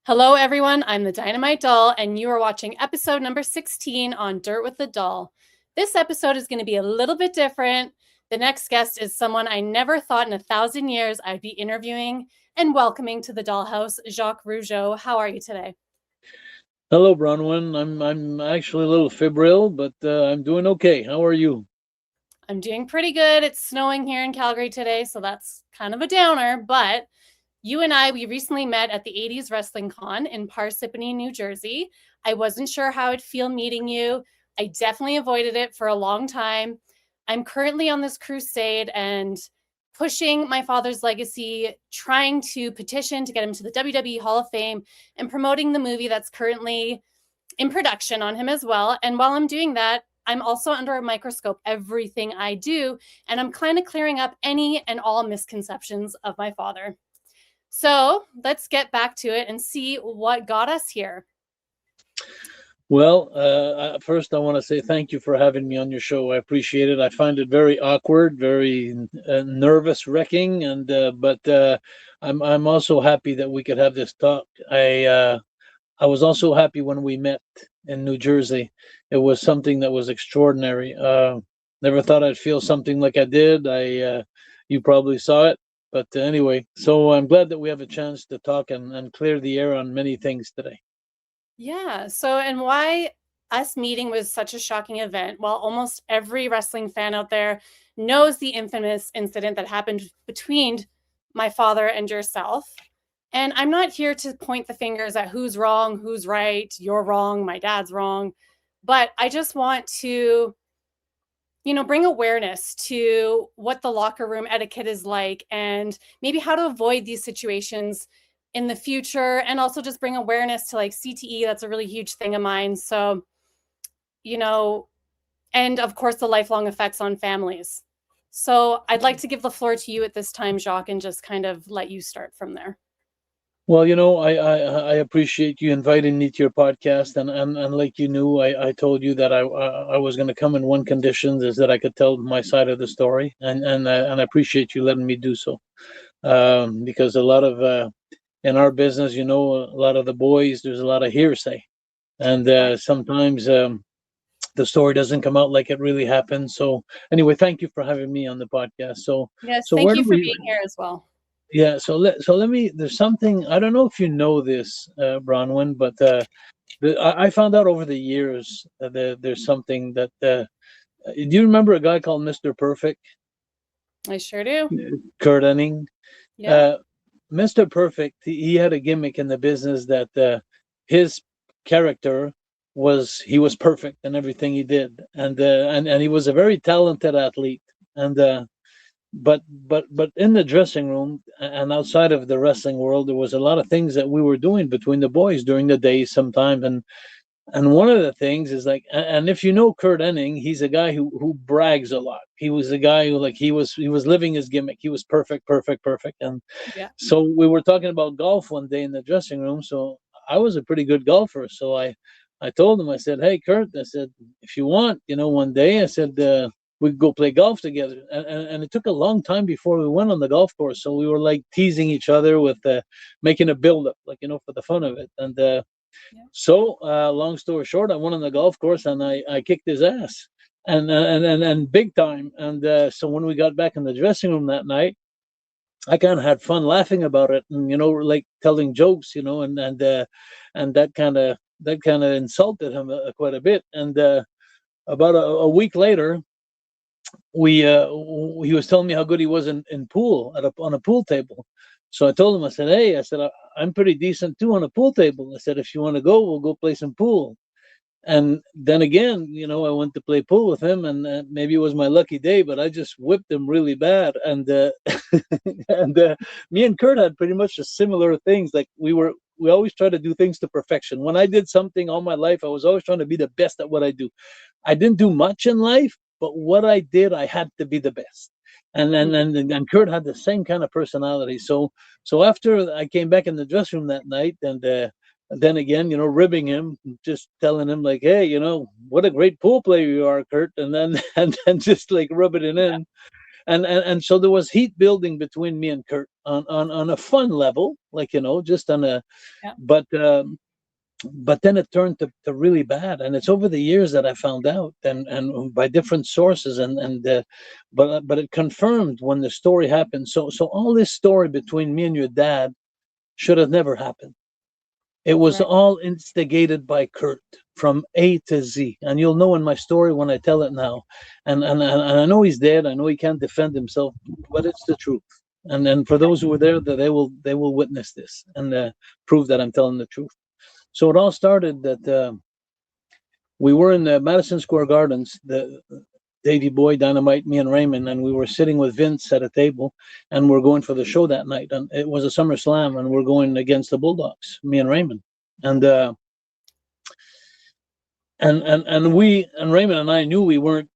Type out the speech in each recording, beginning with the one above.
Hello, everyone. I'm the Dynamite Doll, and you are watching episode number 16 on Dirt with the Doll. This episode is going to be a little bit different. The next guest is someone I never thought in 1,000 years I'd be interviewing and welcoming to the Dollhouse, Jacques Rougeau. How are you today? Hello, Bronwyn. I'm actually a little febrile, but I'm doing okay. How are you? I'm doing pretty good. It's snowing here in Calgary today, so that's kind of a downer, but you and we recently met at the 80s Wrestling Con in Parsippany, New Jersey. I wasn't sure how I'd feel meeting you. I definitely avoided it for a long time. I'm currently on this crusade and pushing my father's legacy, trying to petition to get him to the WWE Hall of Fame and promoting the movie that's currently in production on him as well. And while I'm doing that, I'm also under a microscope everything I do, and I'm kind of clearing up any and all misconceptions of my father. So let's get back to it and see what got us here. Well, first I want to say thank you for having me on your show. I appreciate it. I find it very awkward, very nervous wrecking, and but I'm also happy that we could have this talk. I was also happy when we met in New Jersey. It was something that was extraordinary. Never thought I'd feel something like I did. You probably saw it. But anyway, so I'm glad that we have a chance to talk and clear the air on many things today. Yeah. So, and why us meeting was such a shocking event? Well, almost every wrestling fan out there knows the infamous incident that happened between my father and yourself. And I'm not here to point the fingers at who's wrong, who's right, you're wrong, my dad's wrong. But I just want to bring awareness to what the locker room etiquette is like and maybe how to avoid these situations in the future, and also just bring awareness to like CTE. That's a really huge thing of mine. So, and of course the lifelong effects on families. So I'd like to give the floor to you at this time, Jacques, and just kind of let you start from there. Well, I appreciate you inviting me to your podcast, and like you knew, I told you that I was going to come in one condition is that I could tell my side of the story, and I appreciate you letting me do so, because a lot of in our business, a lot of the boys, there's a lot of hearsay, and sometimes the story doesn't come out like it really happened. So anyway, thank you for having me on the podcast. So Yes, so thank where you do for we? being here as well. Yeah, so let me. There's something I don't know if you know this, Bronwyn, but I found out over the years that there's something that. Do you remember a guy called Mr. Perfect? I sure do. Kurt Hennig. Yeah. Uh, Mr. Perfect, he had a gimmick in the business that his character he was perfect in everything he did, and he was a very talented athlete, and but in the dressing room and outside of the wrestling world, there was a lot of things that we were doing between the boys during the day sometimes, and one of the things is like, and if you know Kurt Hennig, he's a guy who brags a lot. He was a guy who, like, he was living his gimmick. He was perfect, perfect, perfect. And Yeah. so we were talking about golf one day in the dressing room. So I was a pretty good golfer. So I told him, I said, "Hey, Kurt," I said, "if you want, one day," I said, we could go play golf together. And it took a long time before we went on the golf course. So we were like teasing each other with making a build up, like, for the fun of it. And Yeah. so, long story short, I went on the golf course and I kicked his ass, and big time. And so when we got back in the dressing room that night, I kind of had fun laughing about it, and like telling jokes, and that kind of insulted him quite a bit. And about a week later, we he was telling me how good he was in pool on a pool table. So I told him, I said, "Hey," I said, I'm pretty decent too on a pool table. I said, "If you want to go, we'll go play some pool." And then again, I went to play pool with him, and maybe it was my lucky day, but I just whipped him really bad. And and me and Kurt had pretty much a similar things. Like we always try to do things to perfection. When I did something all my life, I was always trying to be the best at what I do. I didn't do much in life, but what I did, I had to be the best. And Kurt had the same kind of personality. So after I came back in the dressing room that night, and then again, ribbing him, just telling him like, "Hey, what a great pool player you are, Kurt," and then and then just like rubbing it in. and so there was heat building between me and Kurt on a fun level, like, just on a, Yeah. but then it turned to really bad, and it's over the years that I found out, and by different sources, but it confirmed when the story happened. So all this story between me and your dad should have never happened. It was Right. all instigated by Kurt from A to Z, and you'll know in my story when I tell it now. And I know he's dead. I know he can't defend himself, but it's the truth. And then for those who were there, that they will witness this and prove that I'm telling the truth. So it all started that we were in the Madison Square Gardens, the Davey Boy, Dynamite, me and Raymond, and we were sitting with Vince at a table, and we're going for the show that night. And it was a SummerSlam, and we're going against the Bulldogs, me and Raymond. And Raymond and I knew we weren't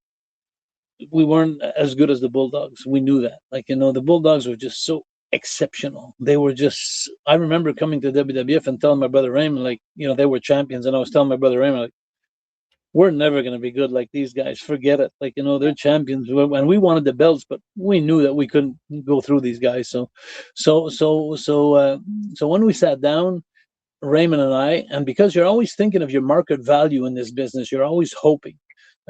as good as the Bulldogs. We knew that. Like, the Bulldogs were just so exceptional. They were just, I remember coming to WWF and telling my brother Raymond, like, they were champions, and I was telling my brother Raymond, like, we're never going to be good like these guys. Forget it. Like, they're champions, and we wanted the belts, but we knew that we couldn't go through these guys. So when we sat down, Raymond and I, and because you're always thinking of your market value in this business, you're always hoping.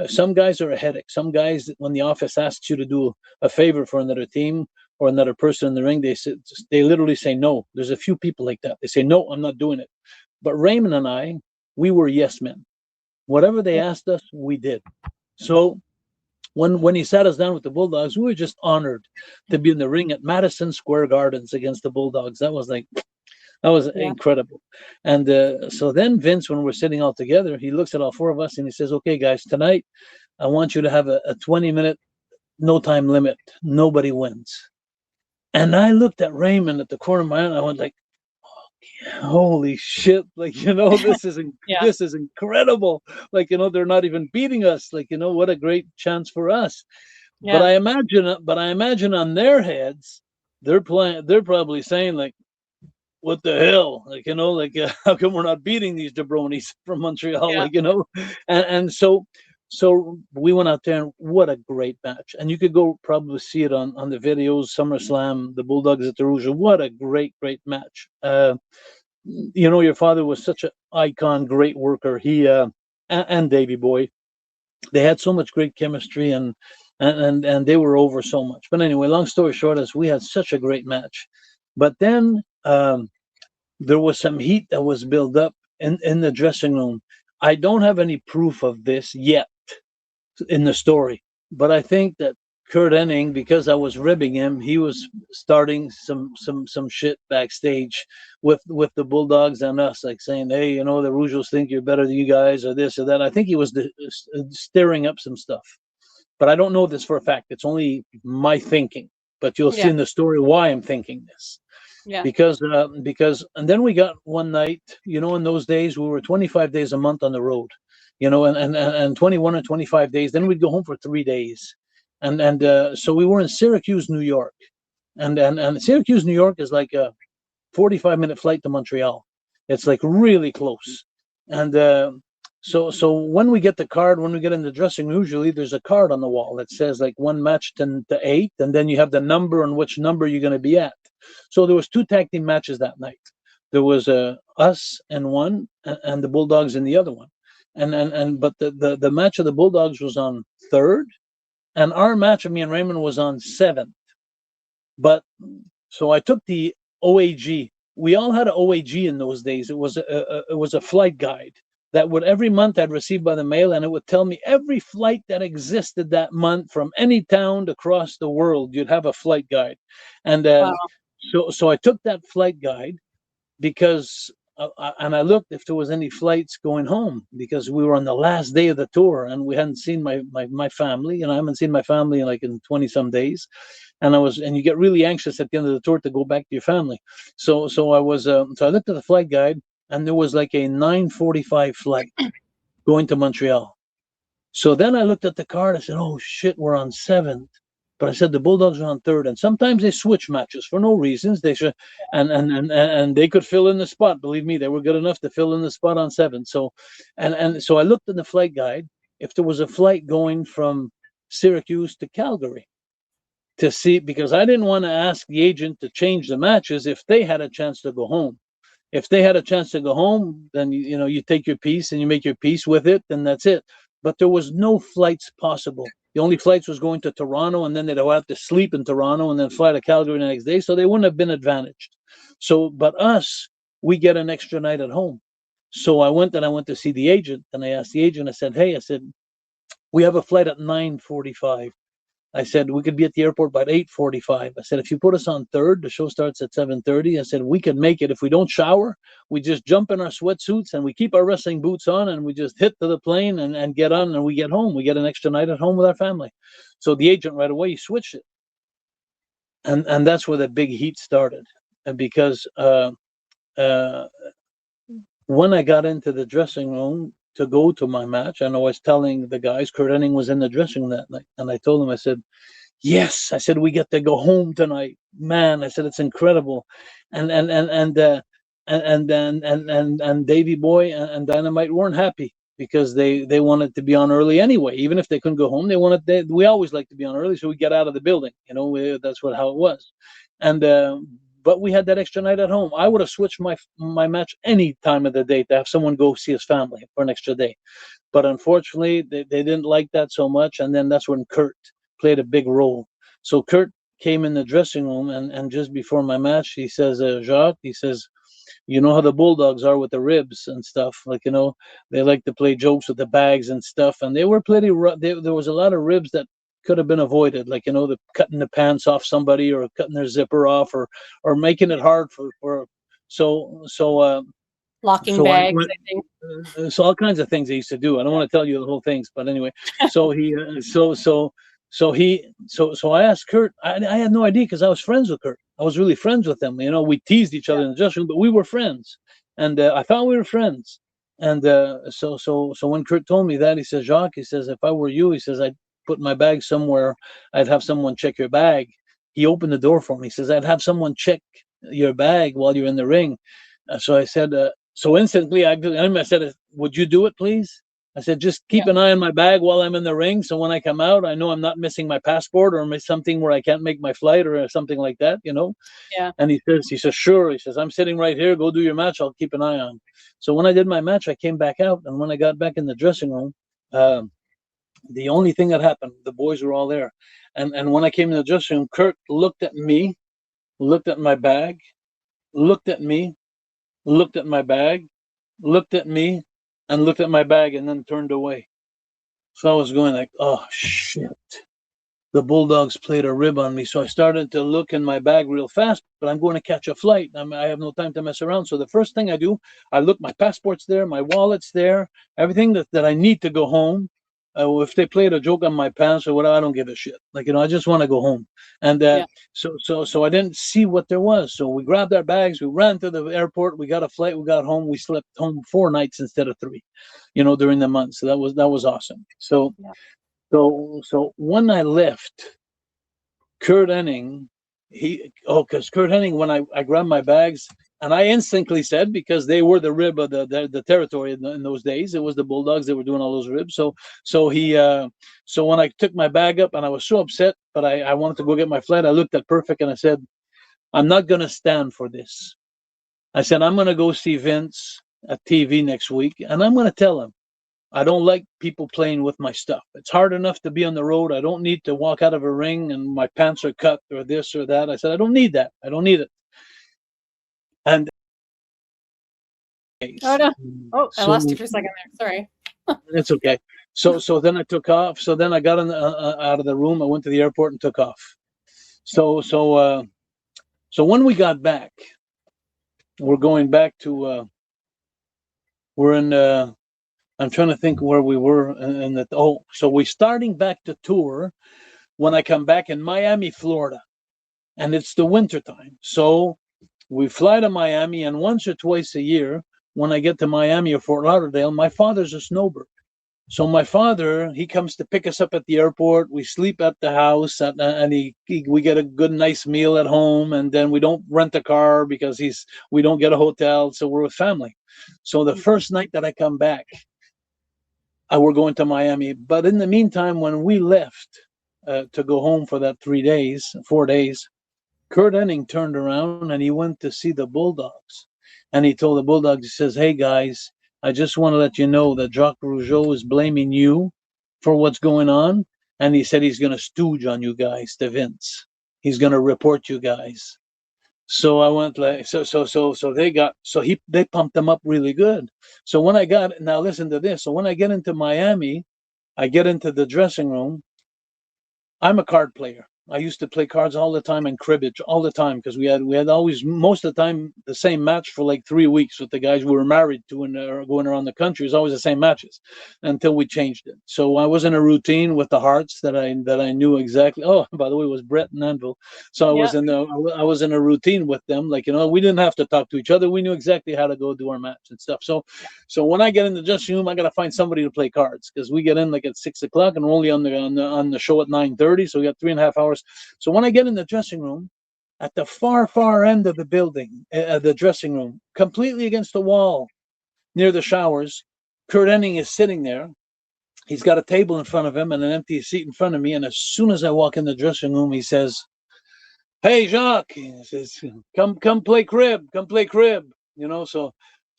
Some guys are a headache. Some guys, when the office asks you to do a favor for another team or another person in the ring, they literally say no. There's a few people like that. They say, no, I'm not doing it. But Raymond and I, we were yes men. Whatever they asked us, we did. So when he sat us down with the Bulldogs, we were just honored to be in the ring at Madison Square Gardens against the Bulldogs. That was incredible. And so then Vince, when we're sitting all together, he looks at all four of us and he says, okay, guys, tonight I want you to have a 20-minute no time limit. Nobody wins. And I looked at Raymond at the corner of my eye and I went like, holy shit, like, this is this is incredible. Like, they're not even beating us. Like, what a great chance for us. Yeah. But I imagine on their heads, they're probably saying like, what the hell? Like, how come we're not beating these jabronis from Montreal? Yeah. Like, and so we went out there, and what a great match. And you could go probably see it on the videos, SummerSlam, the Bulldogs at the Roygeau. What a great match. Your father was such an icon, great worker. He and Davey Boy, they had so much great chemistry, and they were over so much. But anyway, long story short, is we had such a great match. But then there was some heat that was built up in the dressing room. I don't have any proof of this yet in the story, but I think that Kurt Hennig, because I was ribbing him, he was starting some shit backstage with the Bulldogs and us, like saying, hey, the Rougeaus think you're better than you guys, or this or that. I think he was stirring up some stuff, but I don't know this for a fact. It's only my thinking, but you'll see in the story why I'm thinking this. Yeah. Because and then we got one night, in those days we were 25 days a month on the road, and 21 or 25 days. Then we'd go home for 3 days. And so we were in Syracuse, New York. And Syracuse, New York is like a 45-minute flight to Montreal. It's like really close. And so when we get the card, when we get in the dressing room, usually there's a card on the wall that says like 1 match to 8, and then you have the number on which number you're going to be at. So there was 2 tag team matches that night. There was us in one, and the Bulldogs in the other one. But the match of the Bulldogs was on 3rd, and our match of me and Raymond was on 7th. But so I took the OAG. We all had an OAG in those days. It was a flight guide that would every month I'd receive by the mail, and it would tell me every flight that existed that month from any town across the world. You'd have a flight guide, and Wow. so I took that flight guide because. And I looked if there was any flights going home, because we were on the last day of the tour and we hadn't seen my family, and I haven't seen my family in 20 some days. And you get really anxious at the end of the tour to go back to your family. So I was, so I looked at the flight guide, and there was like a 9:45 flight going to Montreal. So then I looked at the card. I said, oh shit, we're on 7th. But I said the Bulldogs are on 3rd, and sometimes they switch matches for no reasons. They should, and they could fill in the spot. Believe me, they were good enough to fill in the spot on 7th. So, so I looked at the flight guide if there was a flight going from Syracuse to Calgary. to see, because I didn't want to ask the agent to change the matches if they had a chance to go home. If they had a chance to go home, then you take your piece and you make your peace with it, and that's it. But there was no flights possible. The only flights was going to Toronto, and then they'd have to sleep in Toronto and then fly to Calgary the next day, so they wouldn't have been advantaged. So, but us, we get an extra night at home. So I went to see the agent, and I asked the agent, I said, hey, I said, we have a flight at 9:45. I said, we could be at the airport by 8:45. I said, if you put us on third, the show starts at 7:30. I said, we can make it. If we don't shower, we just jump in our sweatsuits and we keep our wrestling boots on and we just hit to the plane and get on and we get home. We get an extra night at home with our family. So the agent right away, he switched it. And that's where the big heat started. And because when I got into the dressing room to go to my match, and I was telling the guys, Kurt Hennig was in the dressing room that night, and I told him, I said, yes, I said, we get to go home tonight, man. I said, it's incredible. And Davey Boy and Dynamite weren't happy because they wanted to be on early anyway. Even if they couldn't go home, we always like to be on early so we get out of the building. That's how it was. And but we had that extra night at home. I would have switched my match any time of the day to have someone go see his family for an extra day. But unfortunately, they didn't like that so much. And then that's when Kurt played a big role. So Kurt came in the dressing room, and just before my match, he says, Jacques, he says, you know how the Bulldogs are with the ribs and stuff. They like to play jokes with the bags and stuff. And they were pretty rough. There was a lot of ribs that could have been avoided, the cutting the pants off somebody or cutting their zipper off or making it hard for locking bags, I think. So all kinds of things they used to do. I don't want to tell you the whole things, but anyway. So he so I asked Kurt. I had no idea because I was friends with Kurt. I was really friends with him. We teased each other in the dressing room, but we were friends, and I thought we were friends. And so when Kurt told me that, he says, Jacques, he says, if I were you, he says, I'd put my bag somewhere. I'd have someone check your bag. He opened the door for me. He says, I'd have someone check your bag while you're in the ring. So I said, so instantly I said, would you do it, please? I said, just keep an eye on my bag while I'm in the ring. So when I come out, I know I'm not missing my passport or miss something where I can't make my flight or something like that, Yeah. And he says, sure. He says, I'm sitting right here. Go do your match. I'll keep an eye on. So when I did my match, I came back out. And when I got back in the dressing room, the only thing that happened, the boys were all there. And when I came in the dressing room, Kurt looked at me, looked at my bag, looked at me, looked at my bag, looked at me, and looked at my bag, and then turned away. So I was going like, oh, shit. The Bulldogs played a rib on me. So I started to look in my bag real fast, but I'm going to catch a flight. I have no time to mess around. So the first thing I do, I look, my passport's there, my wallet's there, everything that I need to go home. If they played a joke on my pants or whatever, I don't give a shit. I just want to go home. And so I didn't see what there was. So we grabbed our bags, we ran to the airport, we got a flight, we got home, we slept home 4 nights instead of 3, during the month. So that was awesome. So when I left, Kurt Hennig, because Kurt Hennig, when I grabbed my bags, and I instantly said, because they were the rib of the territory in those days, it was the Bulldogs that were doing all those ribs. So when I took my bag up, and I was so upset, but I wanted to go get my flight, I looked at Perfect and I said, I'm not going to stand for this. I said, I'm going to go see Vince at TV next week, and I'm going to tell him, I don't like people playing with my stuff. It's hard enough to be on the road. I don't need to walk out of a ring and my pants are cut or this or that. I said, I don't need that. I don't need it. And oh no! Oh, I lost you for a second there. Sorry. It's okay. So then I took off. So then I got out of the room. I went to the airport and took off. So when we got back, we're going back to. We're in. I'm trying to think where we were so we're starting back to tour when I come back in Miami, Florida, and it's the winter time. So we fly to Miami, and once or twice a year, when I get to Miami or Fort Lauderdale, my father's a snowbird. So my father, he comes to pick us up at the airport. We sleep at the house, and we get a good, nice meal at home, and then we don't rent a car because we don't get a hotel, so we're with family. So the first night that I come back, we're going to Miami. But in the meantime, when we left, to go home for that 4 days, Kurt Hennig turned around and he went to see the Bulldogs. And he told the Bulldogs, he says, hey, guys, I just want to let you know that Jacques Rougeau is blaming you for what's going on. And he said he's going to stooge on you guys to Vince. He's going to report you guys. So I went like, they pumped him up really good. So when now listen to this. So when I get into Miami, I get into the dressing room. I'm a card player. I used to play cards all the time and cribbage all the time because we had always, most of the time, the same match for like 3 weeks with the guys we were married to and going around the country. It was always the same matches until we changed it. So I was in a routine with the Hearts that I knew exactly. Oh, by the way, it was Brett and Anvil. So I was in a routine with them. Like, we didn't have to talk to each other. We knew exactly how to go do our match and stuff. So when I get in the dressing room, I got to find somebody to play cards because we get in like at 6 o'clock and we're only on the show at 9:30. So we got 3.5 hours. So when I get in the dressing room, at the far end of the building, the dressing room, completely against the wall, near the showers, Kurt Hennig is sitting there. He's got a table in front of him and an empty seat in front of me. And as soon as I walk in the dressing room, he says, "Hey, Jacques," he says, "come play crib, come play crib." So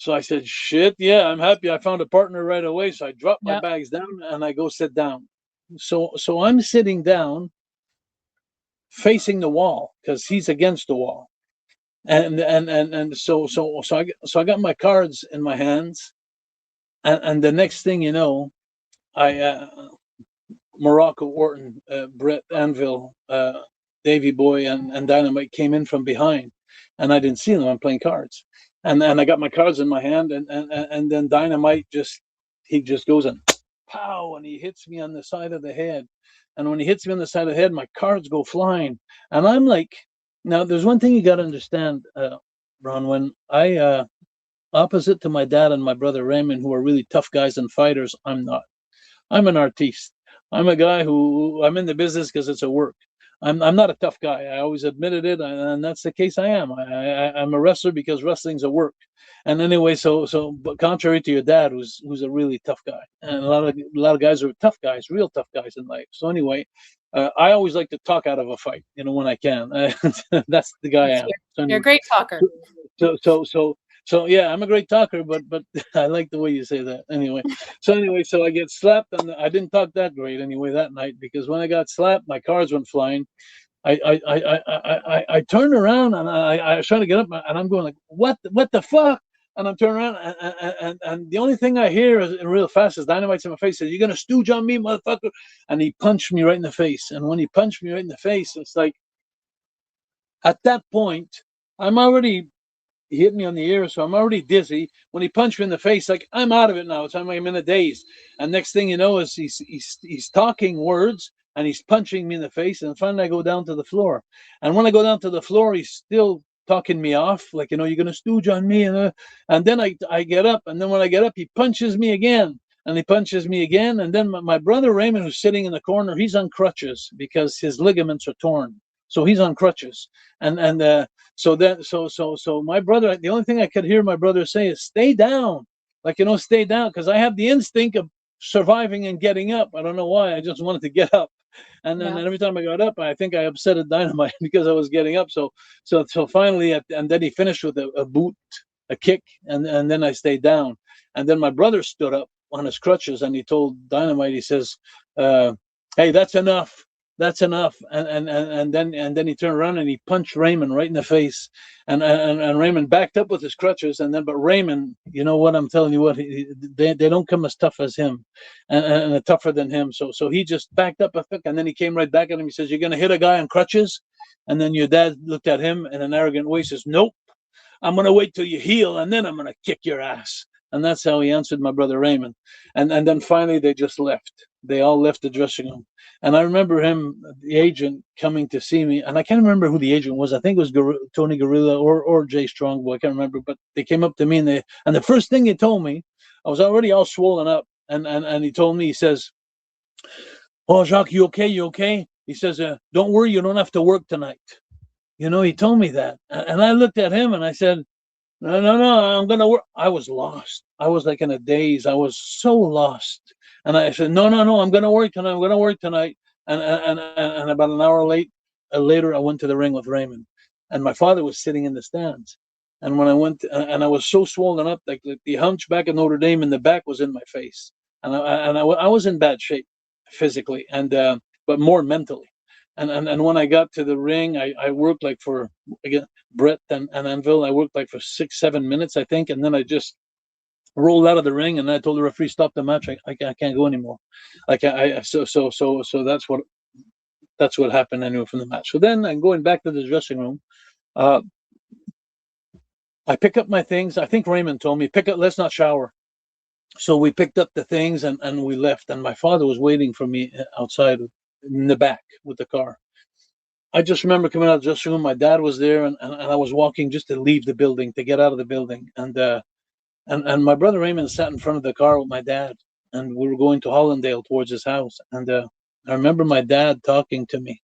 I said, "Shit, yeah, I'm happy I found a partner right away." So I drop my bags down and I go sit down. So I'm sitting down, facing the wall because he's against the wall, and so I got my cards in my hands, and the next thing you know, I Morocco, Orton, Brett, Anvil, Davy Boy, and Dynamite came in from behind, and I didn't see them. I'm playing cards, and I got my cards in my hand, and then Dynamite just goes and pow, and he hits me on the side of the head. And when he hits me on the side of the head, my cards go flying. And I'm like, now there's one thing you got to understand, Ron, when opposite to my dad and my brother Raymond, who are really tough guys and fighters, I'm not. I'm an artiste. I'm a guy I'm in the business because it's a work. I'm not a tough guy. I always admitted it, and that's the case I am. I'm a wrestler because wrestling's a work. And anyway, but contrary to your dad, who's a really tough guy, and a lot of guys are tough guys, real tough guys in life. So anyway, I always like to talk out of a fight, when I can. That's the guy I am. So anyway, you're a great talker. So yeah, I'm a great talker, but I like the way you say that. Anyway, so I get slapped, and I didn't talk that great anyway that night because when I got slapped, my cards went flying. I turned around and I was trying to get up, and I'm going like, what the fuck? And I'm turning around, and the only thing I hear is real fast is Dynamite's in my face. Says, "You're gonna stooge on me, motherfucker!" And he punched me right in the face. And when he punched me right in the face, it's like at that point, he hit me on the ear, so I'm already dizzy. When he punched me in the face, like I'm out of it now. It's like I'm in a daze. And next thing you know, is he's talking words and he's punching me in the face. And finally, I go down to the floor. And when I go down to the floor, he's still talking me off, like you're gonna stooge on me. And then I get up, and then when I get up, he punches me again. And he punches me again. And then my brother Raymond, who's sitting in the corner, he's on crutches because his ligaments are torn. So he's on crutches. So my brother, the only thing I could hear my brother say is, "Stay down," like, stay down, because I have the instinct of surviving and getting up. I don't know why. I just wanted to get up. And then every time I got up, I think I upset a Dynamite because I was getting up. So finally, and then he finished with a boot, a kick, and then I stayed down. And then my brother stood up on his crutches and he told Dynamite, he says, "Hey, that's enough. That's enough." And then he turned around and he punched Raymond right in the face, and Raymond backed up with his crutches. But Raymond, you know what, I'm telling you what, they don't come as tough as him, and tougher than him. So he just backed up a bit, and then he came right back at him. He says, "You're gonna hit a guy on crutches?" And then your dad looked at him in an arrogant way. He says, "Nope, I'm gonna wait till you heal, and then I'm gonna kick your ass." And that's how he answered my brother Raymond. And then finally they just left. They all left the dressing room. And I remember the agent, coming to see me. And I can't remember who the agent was. I think it was Tony Gorilla or Jay Strongbow. I can't remember. But they came up to me and the first thing he told me, I was already all swollen up. And he told me, he says, "Oh, Jacques, you okay? You okay?" He says, "Don't worry, you don't have to work tonight." He told me that. And I looked at him and I said, "No, I'm going to work." I was lost. I was like in a daze. I was so lost. And I said, no, I'm going to work tonight. I'm going to work tonight. And about an hour later, I went to the ring with Raymond, and my father was sitting in the stands. And when I went, and I was so swollen up, like the hunchback of Notre Dame in the back was in my face, I was in bad shape physically, but more mentally. And when I got to the ring, I worked like for, again, Brett and Anvil. I worked like for 6-7 minutes, I think, and then I just rolled out of the ring, and I told the referee, "Stop the match. I can't go anymore." Like so that's what happened anyway from the match. So then I'm going back to the dressing room. Uh, I pick up my things. I think Raymond told me, pick up, let's not shower. So we picked up the things and we left. And my father was waiting for me outside in the back with the car. I just remember coming out of the dressing room. My dad was there, and I was walking just to leave the building, to get out of the building. And my brother Raymond sat in front of the car with my dad, and we were going to Hollandale towards his house. And I remember my dad talking to me,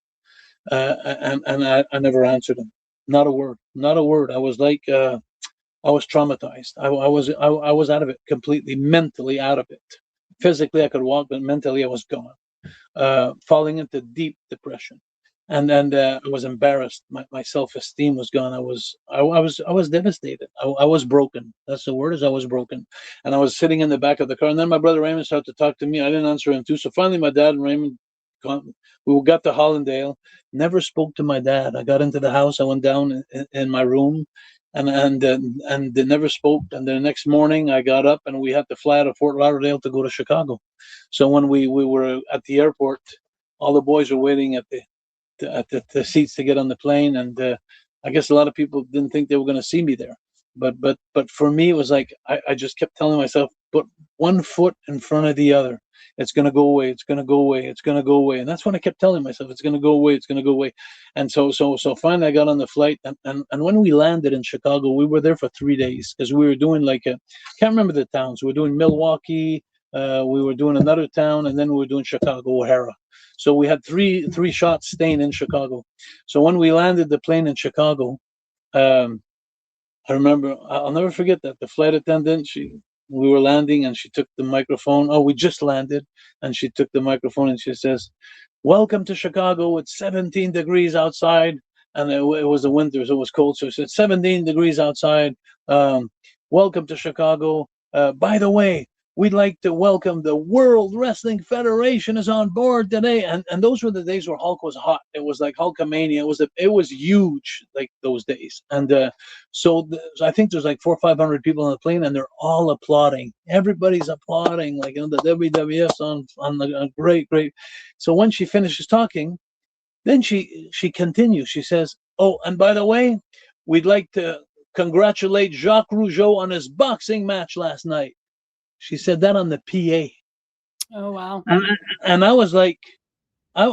and I never answered him. Not a word. Not a word. I was like, I was traumatized. I was out of it completely, mentally out of it. Physically, I could walk, but mentally, I was gone, falling into deep depression. And I was embarrassed. My self-esteem was gone. I was devastated. I was broken. That's the word, is I was broken. And I was sitting in the back of the car. And then my brother Raymond started to talk to me. I didn't answer him too. So finally, my dad and Raymond, we got to Hollandale. Never spoke to my dad. I got into the house. I went down in my room, and they never spoke. And the next morning, I got up, and we had to fly out of Fort Lauderdale to go to Chicago. So when we were at the airport, all the boys were waiting at the seats to get on the plane, and I guess a lot of people didn't think they were going to see me there. But for me, it was like I just kept telling myself, put one foot in front of the other. It's going to go away. It's going to go away. It's going to go away. And that's what I kept telling myself. It's going to go away. It's going to go away. And so finally, I got on the flight, and when we landed in Chicago, we were there for 3 days, because we were doing like can't remember the towns. We were doing Milwaukee. We were doing another town, and then we were doing Chicago, O'Hara. So we had three shots staying in Chicago. So when we landed the plane in Chicago, I remember, I'll never forget that the flight attendant, we were landing, and she took the microphone. Oh, we just landed, and she took the microphone, and she says, "Welcome to Chicago. It's 17 degrees outside." And it was the winter, so it was cold. So she said, 17 degrees outside. Welcome to Chicago. By the way, we'd like to welcome the World Wrestling Federation is on board today. And those were the days where Hulk was hot. It was like Hulkamania. It was huge, like those days. And so I think there's like 400 or 500 people on the plane, and they're all applauding. Everybody's applauding, like, the WWF's on the great. So when she finishes talking, then she continues. She says, "Oh, and by the way, we'd like to congratulate Jacques Rougeau on his boxing match last night." She said that on the PA. Oh, wow. And I was like, I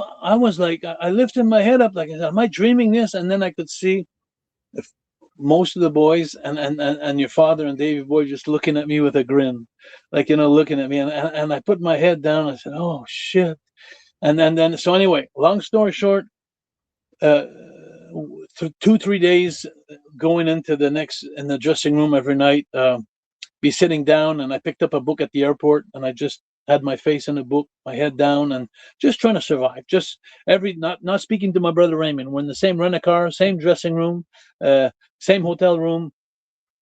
lifted my head up, like I said, am I dreaming this? And then I could see most of the boys and your father and Davey Boy just looking at me with a grin, like, looking at me. And I put my head down. I said, "Oh shit." And then so anyway, long story short, 2-3 days going into in the dressing room every night, be sitting down, and I picked up a book at the airport, and I just had my face in a book, my head down, and just trying to survive. Just not speaking to my brother Raymond. We're in the same rent-a-car, same dressing room, same hotel room.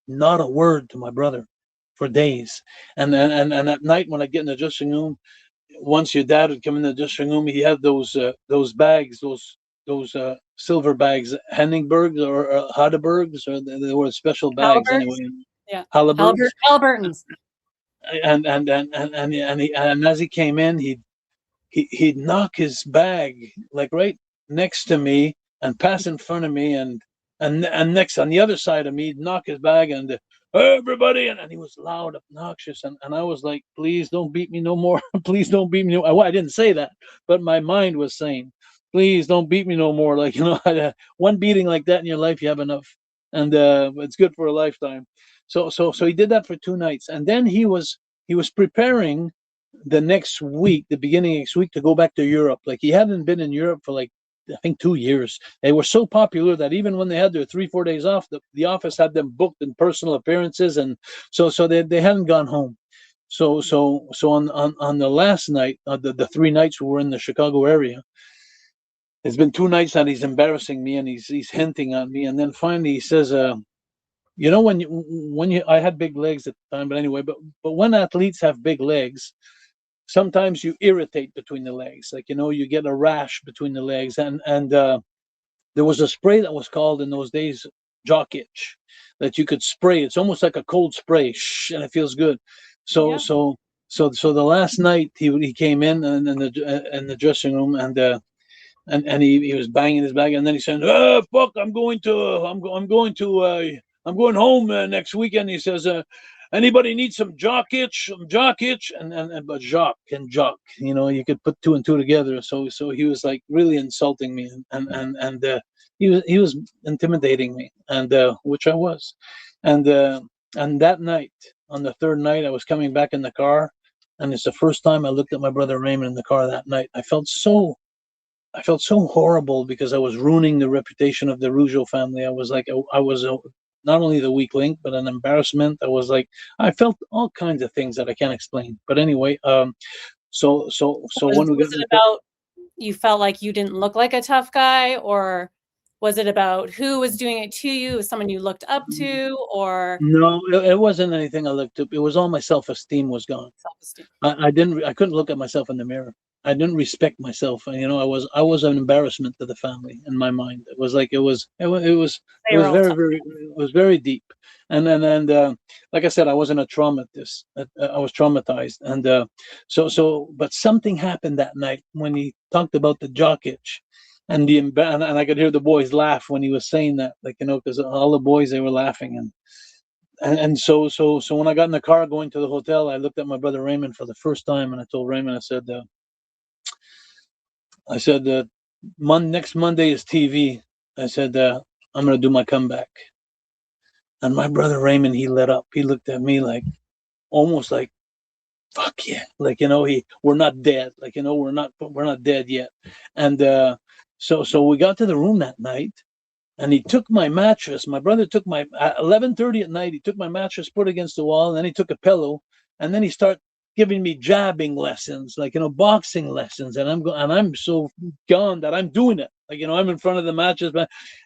Not a word to my brother for days. And at night, when I get in the dressing room, once your dad would come in the dressing room, he had those bags, those silver bags, Henningbergs or Heidelbergs, or they were special bags anyway. Yeah, Halliburton's. And as he came in, he'd knock his bag like right next to me and pass in front of me, and next on the other side of me, he'd knock his bag, and everybody, and he was loud, obnoxious, and I was like, "Please don't beat me no more." Please don't beat me. I didn't say that, but my mind was saying, "Please don't beat me no more." Like, one beating like that in your life, you have enough, and it's good for a lifetime. So he did that for 2 nights, and then he was preparing the next week, the beginning of next week, to go back to Europe. Like, he hadn't been in Europe for like, I think 2 years. They were so popular that even when they had their 3-4 days off, the office had them booked in personal appearances, and so they hadn't gone home. So on the last night, the 3 nights we were in the Chicago area, it's been 2 nights that he's embarrassing me and he's hinting on me, and then finally he says, you know, when you I had big legs at the time, but anyway, but when athletes have big legs, sometimes you irritate between the legs, like, you know, you get a rash between the legs, and there was a spray that was called in those days jock itch, that you could spray. It's almost like a cold spray, and it feels good. So Yeah. so so the last night he came in the dressing room, and he was banging his bag, and then he said, "Oh fuck, I'm going home next weekend." He says, "Anybody need some jock itch? Some jock itch?" And but Jacques and Jock, you know, you could put two and two together. So he was like really insulting me, and he was intimidating me, and which I was, and uh, and that night, on the third night, I was coming back in the car, and it's the first time I looked at my brother Raymond in the car that night. I felt so horrible because I was ruining the reputation of the Rougeau family. I was like, I was not only the weak link, but an embarrassment. I was like, I felt all kinds of things that I can't explain. But anyway, so when we got Was it about you felt like you didn't look like a tough guy, or was it about who was doing it to you? Was someone you looked up to, or no, it wasn't anything I looked up. It was all my self-esteem was gone. self-esteem? I couldn't look at myself in the mirror. I didn't respect myself, and you know, I was an embarrassment to the family in my mind. It was like it They were was all very tough. very it was very deep, and like I said, I wasn't a traumatist. I was traumatized, and but something happened that night when he talked about the jock itch, and I could hear the boys laugh when he was saying that, like, you know, because all the boys, they were laughing, and so when I got in the car going to the hotel, I looked at my brother Raymond for the first time, and I told Raymond, I said, next Monday is TV. I said, I'm gonna do my comeback. And my brother Raymond, he lit up. He looked at me like, almost like, fuck yeah, like, you know, we're not dead, like, you know, we're not dead yet. And so we got to the room that night, and he took my mattress. My brother took my at 11:30 at night. He took my mattress, put it against the wall, and then he took a pillow, and then he started giving me jabbing lessons, like, you know, boxing lessons. And I'm so gone that I'm doing it, like, you know, I'm in front of the mattress,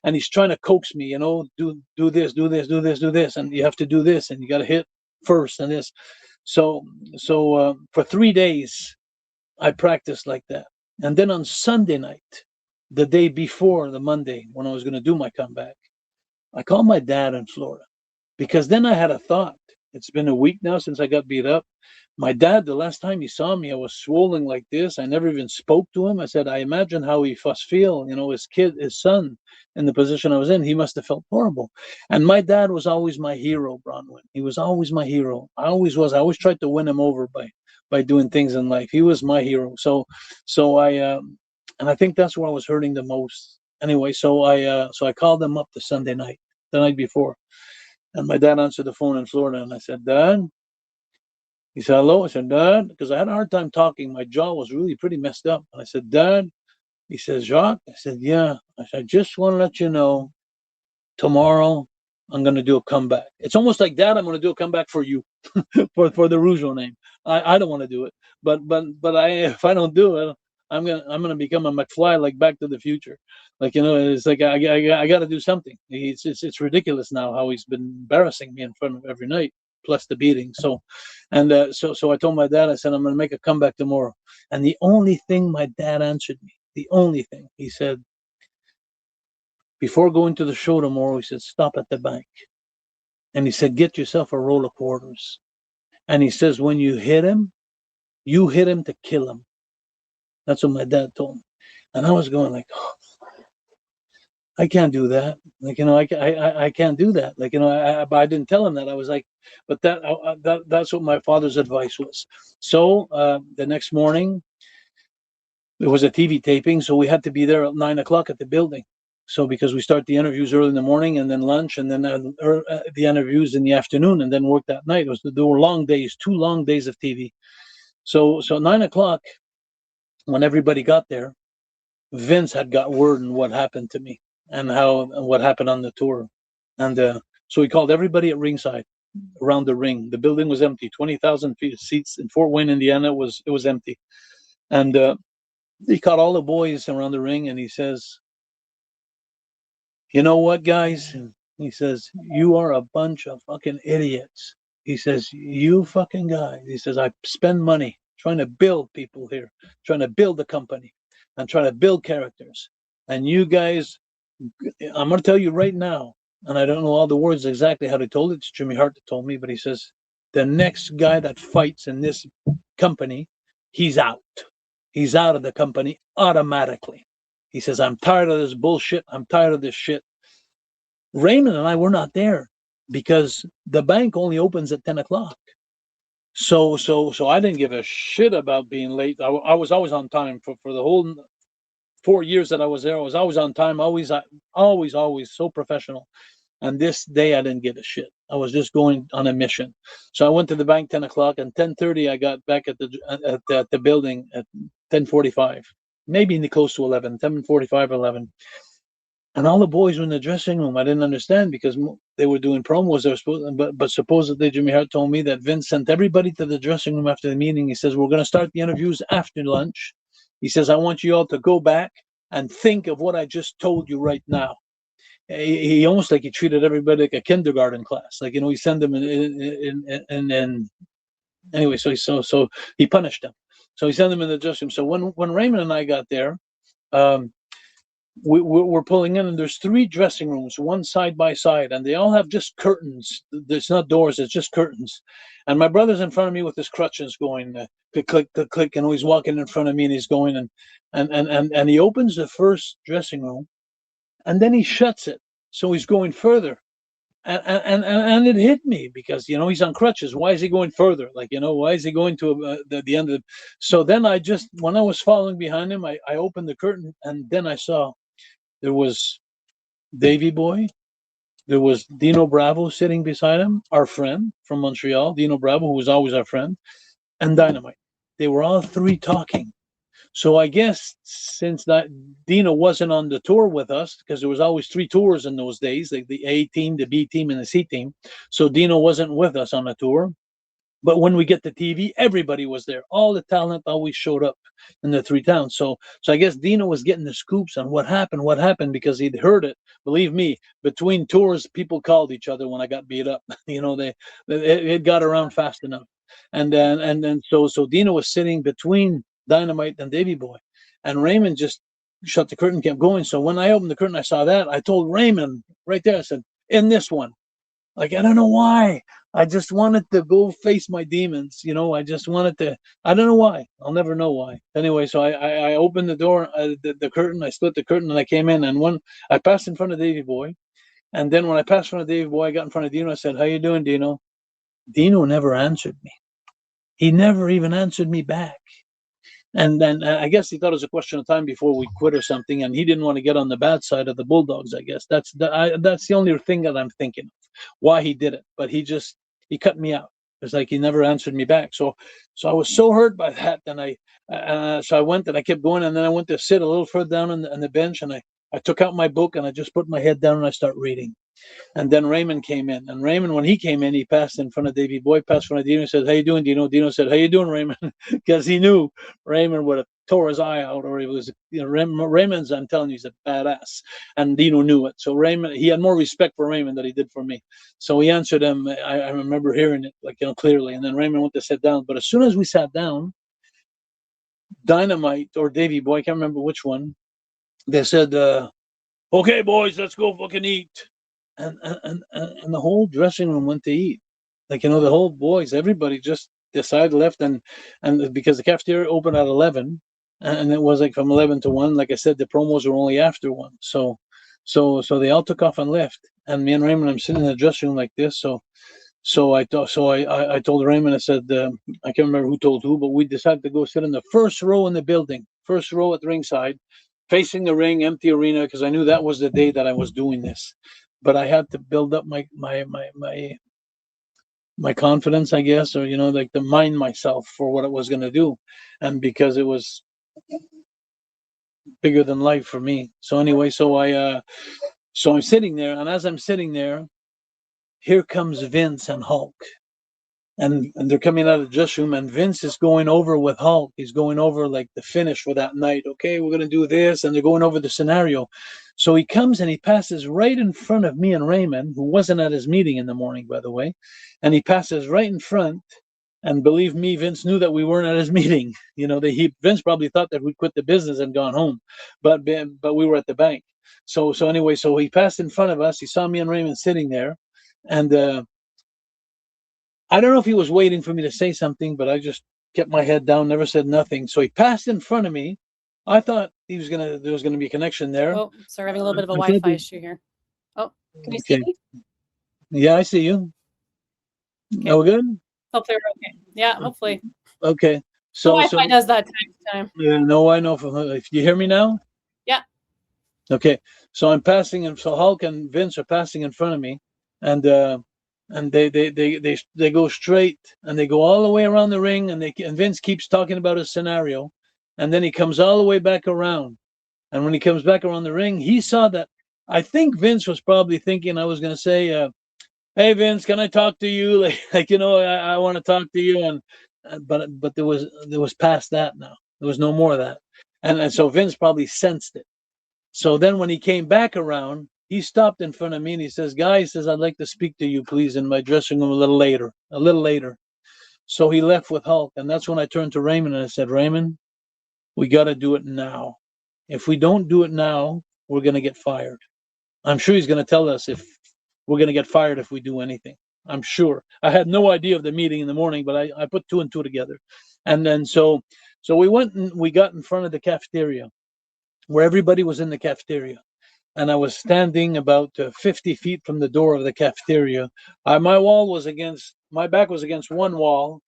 and he's trying to coax me, you know, do this, do this, do this, do this, and you have to do this, and you got to hit first, and this. So for 3 days, I practiced like that. And then on Sunday night, the day before the Monday when I was going to do my comeback, I called my dad in Florida, because then I had a thought. It's been a week now since I got beat up. My dad, the last time he saw me, I was swollen like this. I never even spoke to him. I said, I imagine how he must feel, you know, his son, in the position I was in. He must have felt horrible. And my dad was always my hero, Bronwyn. He was always my hero. I always was. I always tried to win him over by doing things in life. He was my hero. And I think that's where I was hurting the most. Anyway, so I called him up the Sunday night, the night before, and my dad answered the phone in Florida, and I said, Dad. He said, hello. I said, Dad, because I had a hard time talking. My jaw was really pretty messed up. And I said, Dad. He says, Jacques. I said, yeah. I said, I just want to let you know, tomorrow I'm going to do a comeback. It's almost like, Dad, I'm going to do a comeback for you, for the Rougeau name. I don't want to do it, but if I don't do it, I'm gonna become a McFly, like Back to the Future. Like, you know, it's like I got to do something. It's ridiculous now how he's been embarrassing me in front of every night, plus the beating. So I told my dad, I said, I'm gonna make a comeback tomorrow. And the only thing my dad answered me, the only thing he said, before going to the show tomorrow, he said, stop at the bank, and he said, get yourself a roll of quarters. And he says, when you hit him to kill him. That's what my dad told me. And I was going like, oh, I can't do that. Like, you know, I can't do that. Like, you know, I didn't tell him that. I was like, but that's what my father's advice was. So the next morning, there was a TV taping, so we had to be there at 9 o'clock at the building. So because we start the interviews early in the morning, and then lunch, and then the interviews in the afternoon, and then work that night. There were long days, 2 long days of TV. So 9 o'clock, when everybody got there, Vince had got word on what happened to me, and what happened on the tour. And so he called everybody at ringside. around the ring. The building was empty. 20,000 seats in Fort Wayne, Indiana. It was empty, and he caught all the boys around the ring, and he says, "You know what, guys?" He says, "You are a bunch of fucking idiots." He says, "You fucking guys." He says, "I spend money trying to build people here, trying to build a company, and trying to build characters, and you guys, I'm going to tell you right now." And I don't know all the words exactly how they told it. It's Jimmy Hart that told me, but he says, "The next guy that fights in this company, he's out. He's out of the company automatically." He says, "I'm tired of this bullshit. I'm tired of this shit." Raymond and I were not there because the bank only opens at 10 o'clock. So I didn't give a shit about being late. I was always on time for the whole 4 years that I was there. I was always on time, always so professional. And this day I didn't give a shit. I was just going on a mission. So I went to the bank 10 o'clock, and 10:30 I got back at the building at 10:45, maybe close to 11, 10:45, 11. And all the boys were in the dressing room. I didn't understand because they were doing promos. They were supposed, but supposedly Jimmy Hart told me that Vince sent everybody to the dressing room after the meeting. He says, "We're going to start the interviews after lunch." He says, "I want you all to go back and think of what I just told you right now." He almost like he treated everybody like a kindergarten class. Like, he sent them in anyway. So he punished them. So he sent them in the dressing room. So when Raymond and I got there, um, we're pulling in, and there's 3 dressing rooms, one side by side, and they all have just curtains. There's not doors, it's just curtains. And my brother's in front of me with his crutches going, click, click, click, click, and he's walking in front of me, and he's going, and he opens the first dressing room, and then he shuts it. So he's going further. And it hit me because, he's on crutches. Why is he going further? Like, why is he going to the end of the... So then when I was following behind him, I opened the curtain, and then I saw there was Davy Boy. There was Dino Bravo sitting beside him, our friend from Montreal, Dino Bravo, who was always our friend, and Dynamite. They were all 3 talking. So I guess since that Dino wasn't on the tour with us, because there was always 3 tours in those days, like the A team, the B team, and the C team. So Dino wasn't with us on the tour. But when we get to TV, everybody was there. All the talent always showed up in the 3 towns. So I guess Dino was getting the scoops on what happened, because he'd heard it. Believe me, between tours, people called each other when I got beat up. It got around fast enough. And then so Dino was sitting between Dynamite and Davy Boy, and Raymond just shut the curtain, kept going. So when I opened the curtain, I saw that. I told Raymond right there. I said, "In this one." Like, I don't know why. I just wanted to go face my demons. I just wanted to. I don't know why. I'll never know why. Anyway, so I opened the door, the curtain. I split the curtain, and I came in. And when I passed in front of Davy Boy, and then when I passed in front of Davy Boy, I got in front of Dino. I said, "How you doing, Dino?" Dino never answered me. He never even answered me back. And then I guess he thought it was a question of time before we quit or something, and he didn't want to get on the bad side of the Bulldogs. I guess that's the only thing that I'm thinking of, why he did it. But he cut me out. It's like he never answered me back. So I was so hurt by that. Then so I went and I kept going, and then I went to sit a little further down on the bench, and I took out my book, and I just put my head down and I start reading. And then Raymond came in. And Raymond, when he came in, he passed in front of Davy Boy, passed in front of Dino, and said, "How you doing, Dino?" Dino said, "How you doing, Raymond?" Because he knew Raymond would have tore his eye out, or he was, Raymond's, I'm telling you, he's a badass. And Dino knew it. So Raymond, he had more respect for Raymond than he did for me. So he answered him. I remember hearing it, like, clearly. And then Raymond went to sit down. But as soon as we sat down, Dynamite or Davy Boy, I can't remember which one, they said, "Okay, boys, let's go fucking eat." And the whole dressing room went to eat. Like, the whole boys, everybody just decided left, and because the cafeteria opened at 11, and it was like from 11 to 1. Like I said, the promos were only after 1. So they all took off and left. And me and Raymond, I'm sitting in the dressing room like this. So I told Raymond, I said, I can't remember who told who, but we decided to go sit in the first row in the building, first row at ringside, facing the ring, empty arena, because I knew that was the day that I was doing this. But I had to build up my confidence, I guess, or like to mind myself for what it was going to do, and because it was bigger than life for me. So anyway, so I'm sitting there, and as I'm sitting there, here comes Vince and Hulk. And they're coming out of the dressing room, and Vince is going over with Hulk. He's going over like the finish for that night. Okay, we're going to do this. And they're going over the scenario. So he comes and he passes right in front of me and Raymond, who wasn't at his meeting in the morning, by the way. And he passes right in front. And believe me, Vince knew that we weren't at his meeting. You know, Vince probably thought that we'd quit the business and gone home, but we were at the bank. So anyway, so he passed in front of us. He saw me and Raymond sitting there, and I don't know if he was waiting for me to say something, but I just kept my head down, never said nothing. So he passed in front of me. I thought there was gonna be a connection there. Oh, sorry, having a little bit of a Wi-Fi issue here. Oh, can you see me? Yeah, I see you. Okay. Oh, good. Hopefully we're okay. Yeah, hopefully. Okay. So Wi-Fi does that time to time. No, I know. If you hear me now. Yeah. Okay. So I'm passing, and so Hulk and Vince are passing in front of me, and they go straight, and they go all the way around the ring, and Vince keeps talking about his scenario, and then he comes all the way back around, and when he comes back around the ring, he saw that. I think Vince was probably thinking I was going to say, "Hey Vince, can I talk to you?" Like I want to talk to you, and but there was past that now. There was no more of that, and so Vince probably sensed it. So then when he came back around, he stopped in front of me and he says, "Guy," he says, "I'd like to speak to you, please, in my dressing room a little later." A little later. So he left with Hulk, and that's when I turned to Raymond and I said, "Raymond, we got to do it now. If we don't do it now, we're going to get fired." I'm sure he's going to tell us if we're going to get fired if we do anything. I'm sure. I had no idea of the meeting in the morning, but I put two and two together. And then so we went and we got in front of the cafeteria where everybody was in the cafeteria. And I was standing about 50 feet from the door of the cafeteria. My back was against one wall,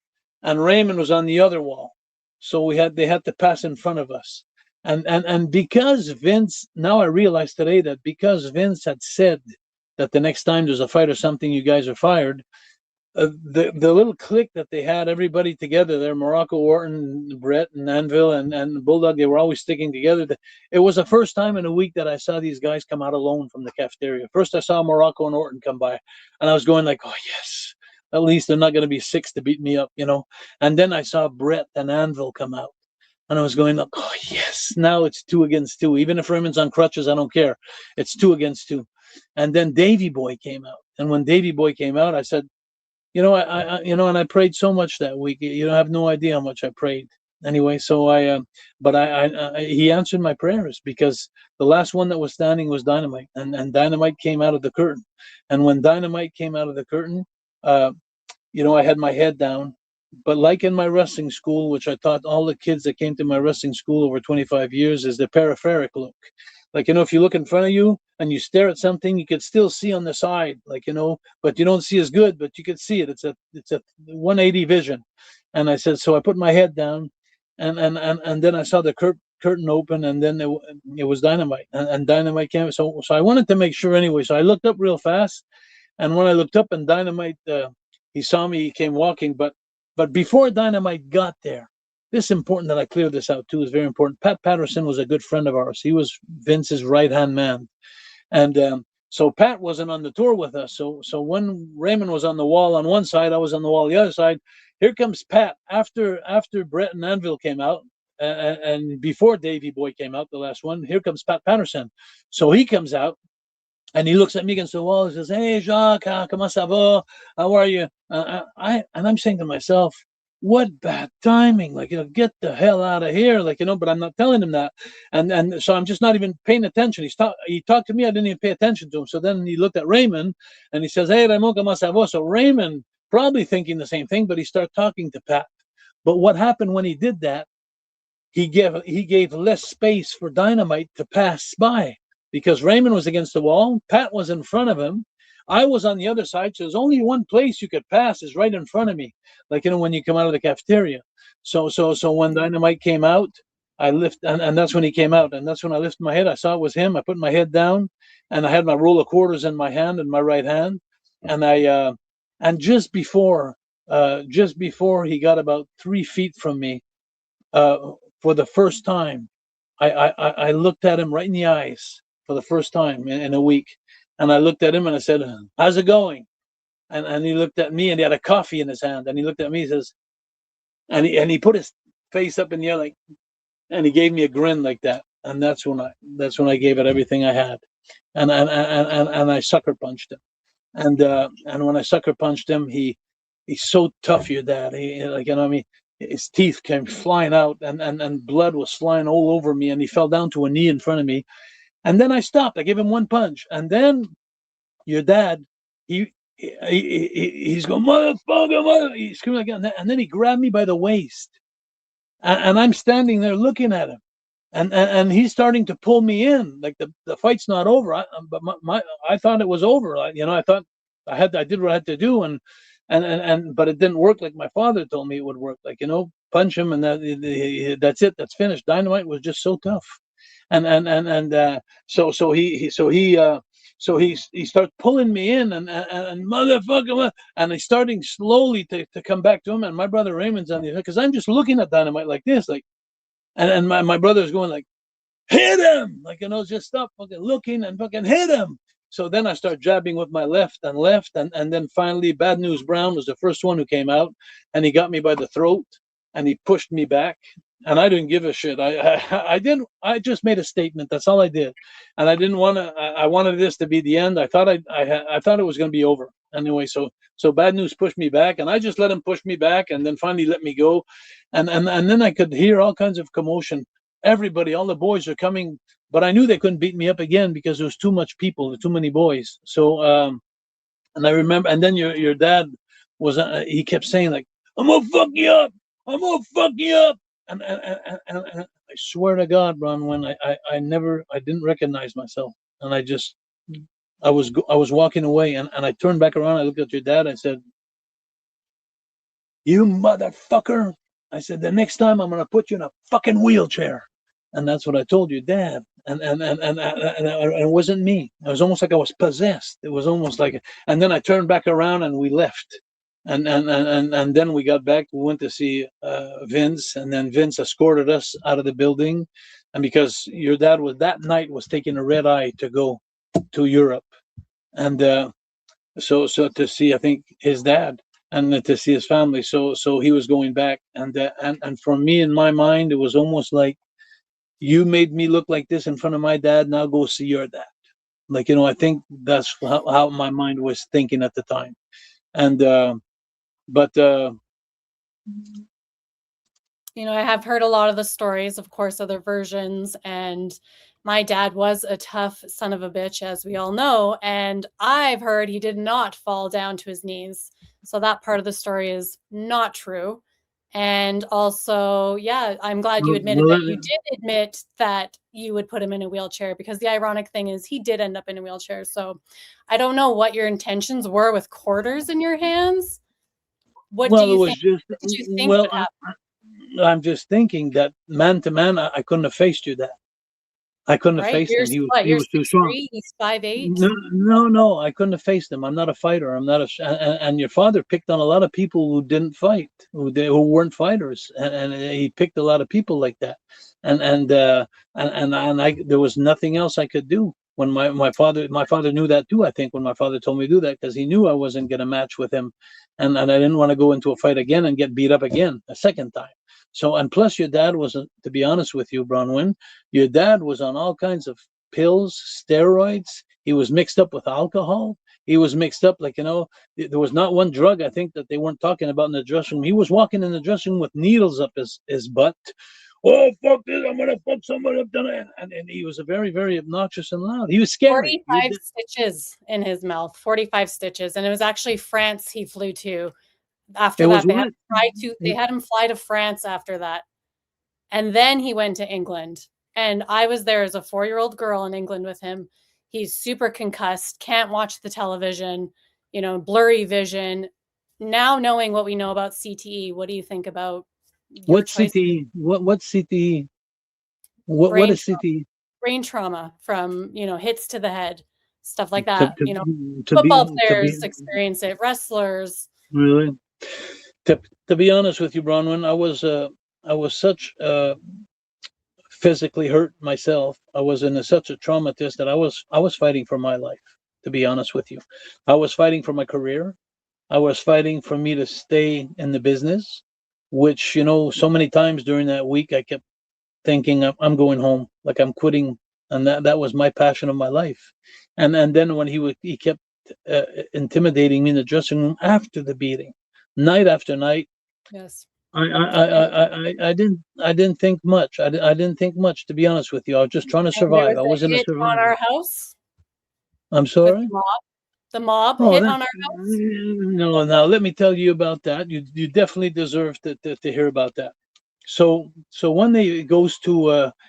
and Raymond was on the other wall. So they had to pass in front of us. And because Vince, now I realize today that because Vince had said that the next time there's a fight or something, you guys are fired. The little clique that they had, everybody together there, Morocco, Orton, Brett, and Anvil, and Bulldog, they were always sticking together. It was the first time in a week that I saw these guys come out alone from the cafeteria. First, I saw Morocco and Orton come by, and I was going like, "Oh yes, at least they're not going to be six to beat me up," you know. And then I saw Brett and Anvil come out, and I was going like, "Oh yes, now it's 2 against 2. Even if Raymond's on crutches, I don't care. It's 2 against 2." And then Davy Boy came out, and when Davy Boy came out, I said, and I prayed so much that week. You don't have no idea how much I prayed. Anyway, so he answered my prayers because the last one that was standing was Dynamite, and Dynamite came out of the curtain. And when Dynamite came out of the curtain, I had my head down. But like in my wrestling school, which I taught all the kids that came to my wrestling school over 25 years, is the peripheric look. Like, if you look in front of you and you stare at something, you could still see on the side, but you don't see as good, but you could see it. It's a 180 vision. And I said, so I put my head down, and then I saw the curtain open, and then it was Dynamite, and Dynamite came. So I wanted to make sure anyway. So I looked up real fast, and when I looked up and Dynamite, he saw me, he came walking, but before Dynamite got there, this is important that I clear this out too. Is very important. Pat Patterson was a good friend of ours. He was Vince's right-hand man, and so Pat wasn't on the tour with us. So when Raymond was on the wall on one side, I was on the wall the other side. Here comes Pat after Brett and Anvil came out, and before Davey Boy came out, the last one. Here comes Pat Patterson. So he comes out. And he looks at me against the wall. He says, "Hey, Jacques, comment ça va? How are you?" And I'm saying to myself, "What bad timing! Like, get the hell out of here!" Like, but I'm not telling him that, and so I'm just not even paying attention. He talked to me. I didn't even pay attention to him. So then he looked at Raymond, and he says, "Hey, Raymond, comment ça va?" So Raymond, probably thinking the same thing, but he started talking to Pat. But what happened when he did that? He gave less space for Dynamite to pass by. Because Raymond was against the wall, Pat was in front of him, I was on the other side. So there's only one place you could pass is right in front of me, like when you come out of the cafeteria. So when Dynamite came out, and that's when he came out, and that's when I lifted my head. I saw it was him. I put my head down, and I had my roll of quarters in my hand, in my right hand, and just before he got about 3 feet from me, for the first time, I looked at him right in the eyes for the first time in a week. And I looked at him and I said, "How's it going?" and he looked at me, and he had a coffee in his hand, and he looked at me, he says, and he put his face up in the air like, and he gave me a grin like that, and that's when I gave it everything I had, and I sucker punched him, and when I sucker punched him, he's so tough, your dad. He, like, you know, I mean, his teeth came flying out, and blood was flying all over me, and he fell down to a knee in front of me, and then I stopped. I gave him one punch, and then your dad, he's going, motherfucker, mother, he's screaming again, and then he grabbed me by the waist, and I'm standing there looking at him, and he's starting to pull me in, like the fight's not over. But I thought it was over. I thought I did what I had to do, but it didn't work like my father told me it would work. Like, punch him, and that's it. That's finished. Dynamite was just so tough, so he starts pulling me in, and motherfucker, and he's starting slowly to come back to him. And my brother Raymond's on the other, because I'm just looking at Dynamite like this, like, and my brother's going like, hit him, like, just stop fucking looking and fucking hit him. So then I start jabbing with my left, and then finally Bad News Brown was the first one who came out, and he got me by the throat, and he pushed me back, and I didn't give a shit. I just made a statement. That's all I did, and I didn't want to. I wanted this to be the end. I thought it was going to be over anyway. So Bad News pushed me back, and I just let him push me back, and then finally let me go, and then I could hear all kinds of commotion. Everybody, all the boys are coming, but I knew they couldn't beat me up again because there was too much people, too many boys. So, and I remember, and then your dad he kept saying like, "I'm gonna fuck you up, I'm gonna fuck you up," and I swear to God, Ron, when I didn't recognize myself, and I was walking away, and I turned back around, I looked at your dad, I said, "You motherfucker," I said, "the next time I'm gonna put you in a fucking wheelchair." And that's what I told you, Dad. And it wasn't me. It was almost like I was possessed. It was almost like, and then I turned back around and we left. And then we got back. We went to see Vince, and then Vince escorted us out of the building. And because your dad that night was taking a red eye to go to Europe, and so to see, I think, his dad, and to see his family. So he was going back, and for me, in my mind, it was almost like, you made me look like this in front of my dad. Now go see your dad. Like, I think that's how my mind was thinking at the time. And I have heard a lot of the stories, of course, other versions, and my dad was a tough son of a bitch, as we all know, and I've heard he did not fall down to his knees. So that part of the story is not true. And also, yeah, I'm glad you admitted that you did admit that you would put him in a wheelchair, because the ironic thing is he did end up in a wheelchair. So I don't know what your intentions were with quarters in your hands. What do you think? What did you think would happen? I'm just thinking that man to man, I couldn't have faced you that. I couldn't have faced him. He was too strong. He's 5'8". No, I couldn't have faced him. I'm not a fighter. I'm not and your father picked on a lot of people who didn't fight, who weren't fighters, and he picked a lot of people like that, and there was nothing else I could do. When my father knew that too. I think when my father told me to do that, because he knew I wasn't going to match with him, and I didn't want to go into a fight again and get beat up again a second time. So, and plus your dad wasn't, to be honest with you, Bronwyn, your dad was on all kinds of pills, steroids. He was mixed up with alcohol. He was mixed up, like, there was not one drug, I think, that they weren't talking about in the dressing room. He was walking in the dressing room with needles up his butt. Oh, fuck this, I'm going to fuck somebody up. And he was a very, very obnoxious and loud. He was scary. 45 stitches in his mouth, 45 stitches. And it was actually France he flew to. After that, they had him fly to France after that. And then he went to England. And I was there as a 4-year-old girl in England with him. He's super concussed, can't watch the television, blurry vision. Now, knowing what we know about CTE, what do you think about what CTE? What CTE? What is CTE? Brain trauma from, hits to the head, stuff like that. Football players experience it, wrestlers. Really? To be honest with you, Bronwyn, I was such physically hurt myself. I was in such a traumatist that I was fighting for my life. To be honest with you, I was fighting for my career. I was fighting for me to stay in the business, which, so many times during that week, I kept thinking I'm going home, like I'm quitting. And that was my passion of my life. And then when he kept intimidating me in the dressing room after the beating, night after night. Yes. I didn't think much. I didn't think much, to be honest with you. I was just trying to And there survive. was I a wasn't a hit on survivor. our house I'm with sorry. the mob Oh, hit that on our house. no. Now let me tell you about that. You definitely deserve to hear about that. So one day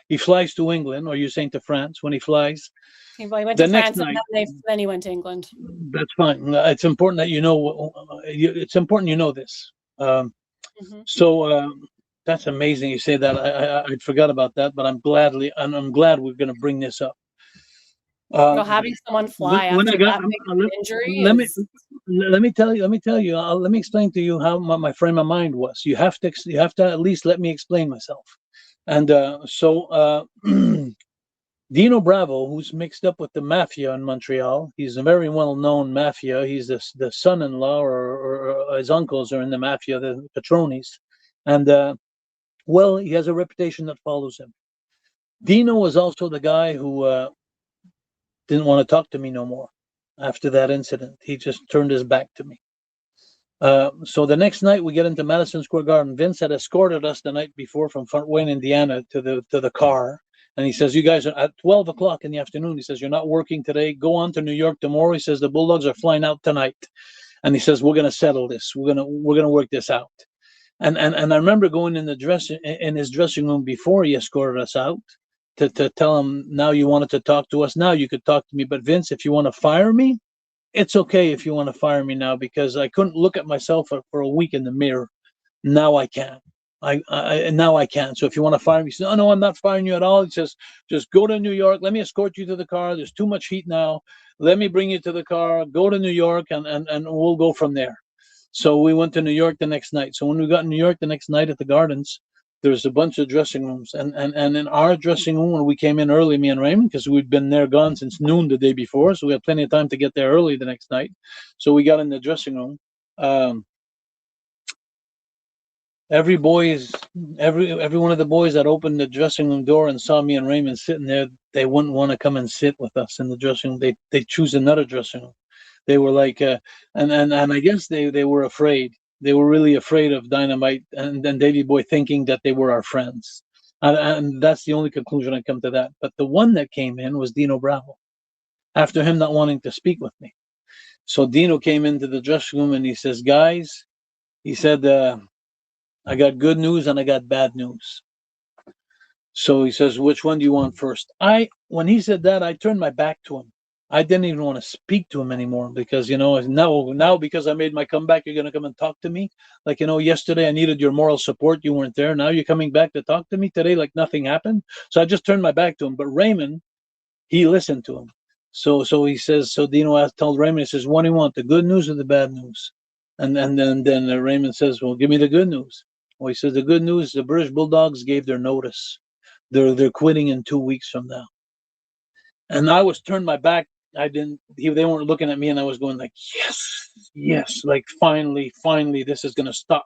he flies to England, or you're saying to France when he flies. Well, he went The to next France and night, then he went to England. that's fine. It's important that you know. It's important you know this. Um, Mhm. so that's amazing. You say that. I forgot about that, but I'm glad we're going to bring this up. Well, Um, having someone when, fly when after I got, that big of an injury let me is let me explain to you how my frame of mind was. You have to at least let me explain myself. And Dino Bravo, who's mixed up with the mafia in Montreal, he's a very well-known mafia. He's the son-in-law, or his uncles are in the mafia, the Patronis, and well, he has a reputation that follows him. Dino was also the guy who didn't want to talk to me no more after that incident. He just turned his back to me. So the next night we get into Madison Square Garden. Vince had escorted us the night before from Fort Wayne, Indiana, to the car, and he says, "You guys are at 12 o'clock in the afternoon." He says, "You're not working today. Go on to New York tomorrow." He says, "The Bulldogs are flying out tonight," and he says, "We're gonna settle this. We're gonna work this out." And I remember going in his dressing room before he escorted us out to tell him, "Now you wanted to talk to us. Now you could talk to me, but Vince, if you want to fire me, it's okay if you want to fire me now, because I couldn't look at myself for a week in the mirror. Now I can. Now I can. So if you want to fire me," he says, "Oh no, I'm not firing you at all." He says, "Just go to New York. Let me escort you to the car. There's too much heat now. Let me bring you to the car. Go to New York, and we'll go from there." So we went to New York the next night. So when we got in New York the next night at the Gardens, there's a bunch of dressing rooms, and in our dressing room, when we came in early, me and Raymond, because we'd been there gone since noon the day before, so we had plenty of time to get there early the next night. So we got in the dressing room. Um, every boys, every one of the boys that opened the dressing room door and saw me and Raymond sitting there, they wouldn't want to come and sit with us in the dressing room. They choose another dressing room. They were like, and I guess they were afraid. They were really afraid of Dynamite and Davey Boy, thinking that they were our friends. And that's the only conclusion I come to that. But the one that came in was Dino Bravo. After him not wanting to speak with me, so Dino came into the dressing room and he says, "Guys," he said, "I got good news and I got bad news." So he says, "Which one do you want first?" When he said that, I turned my back to him. I didn't even want to speak to him anymore, because now because I made my comeback, you're gonna come and talk to me. Like, yesterday I needed your moral support. You weren't there. Now you're coming back to talk to me today like nothing happened. So I just turned my back to him. But Raymond, he listened to him. So he says, so Dino told Raymond, he says, "What do you want, the good news or the bad news?" And then Raymond says, "Well, give me the good news." Well, he says, "The good news, the British Bulldogs gave their notice. They're quitting in 2 weeks from now." And I was turned my back. They weren't looking at me, and I was going like, "Yes, yes, like finally, this is gonna stop."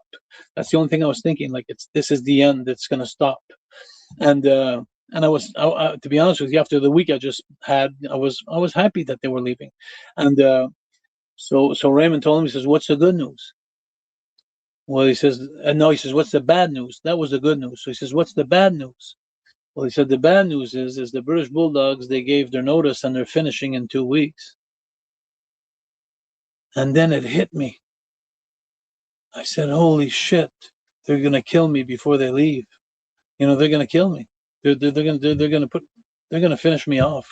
That's the only thing I was thinking. Like, this is the end. It's gonna stop. And to be honest with you, after the week I just had, I was happy that they were leaving. And so Raymond told him, he says, "What's the good news?" Well, he says, no, he says, "What's the bad news?" That was the good news. So he says, "What's the bad news?" Well, he said, "The bad news is the British Bulldogs, they gave their notice and they're finishing in 2 weeks." And then it hit me. I said, "Holy shit, they're gonna kill me before they leave. They're gonna kill me. They're gonna finish me off."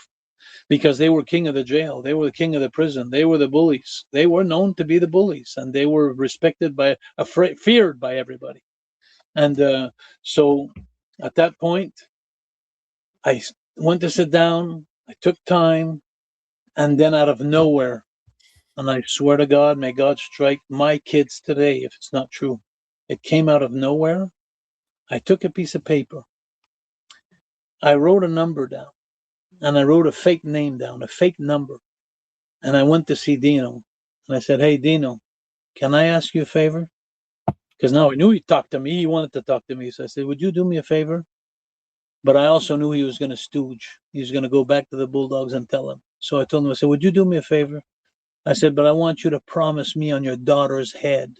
Because they were king of the jail. They were the king of the prison. They were the bullies. They were known to be the bullies, and they were respected feared by everybody. And so at that point, I went to sit down. I took time, and then out of nowhere, and I swear to God, may God strike my kids today if it's not true. It came out of nowhere. I took a piece of paper. I wrote a number down, and I wrote a fake name down, a fake number. And I went to see Dino, and I said, "Hey, Dino, can I ask you a favor? Because now I knew he'd talk to me. He wanted to talk to me. So I said, would you do me a favor? But I also knew he was going to stooge. He was going to go back to the Bulldogs and tell them. So I told him, I said, would you do me a favor? I said, but I want you to promise me on your daughter's head,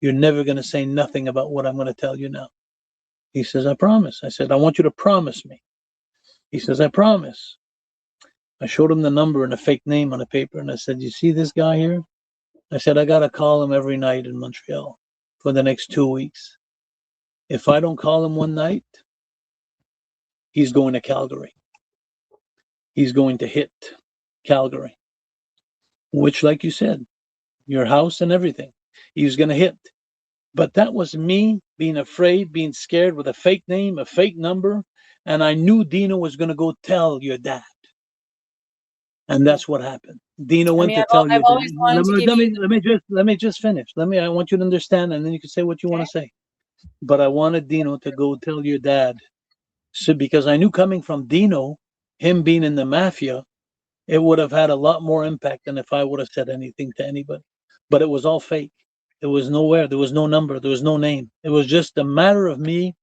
you're never going to say nothing about what I'm going to tell you now. He says, I promise. I said, I want you to promise me. He says, I promise. I showed him the number and a fake name on a paper. And I said, you see this guy here? I said, I got to call him every night in Montreal for the next 2 weeks. If I don't call him one night, he's going to Calgary. He's going to hit Calgary, which, like you said, your house and everything, he was going to hit. But that was me being afraid, being scared with a fake name, a fake number. And I knew Dino was going to go tell your dad. And that's what happened. Dino went to tell your dad. Always wanted to give you Let me just finish. I want you to understand, and then you can say what you want to say. But I wanted Dino to go tell your dad. So because I knew coming from Dino, him being in the mafia, it would have had a lot more impact than if I would have said anything to anybody. But it was all fake. It was nowhere. There was no number. There was no name. It was just a matter of me,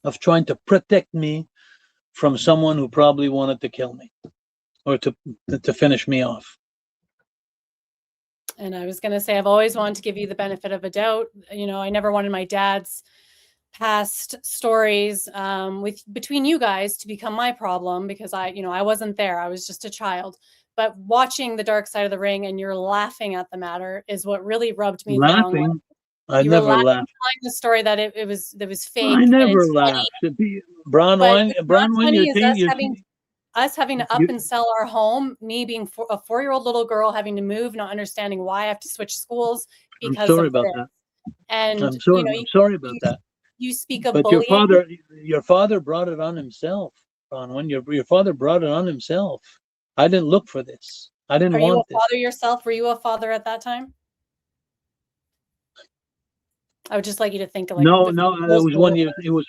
of trying to protect me from someone who probably wanted to kill me or to finish me off. And I was going to say, I've always wanted to give you the benefit of a doubt. You know, I never wanted my dad's past stories between you guys to become my problem, because I wasn't there. I was just a child. But watching the dark side of the ring and you're laughing at the matter is what really rubbed me the wrong way. I never laughed. Telling the story that it was fake. I never laughed. Brown wine, us having to up and sell our home, me being a 4-year-old little girl having to move, not understanding why I have to switch schools because I'm sorry about that. And I'm sorry about that. You speak of but bullying. Your father brought it on himself, Bronwyn. Your father brought it on himself. I didn't look for this. I didn't want this. Are you a father yourself? Were you a father at that time? I would just like you to think of no, it was 1 year. It was.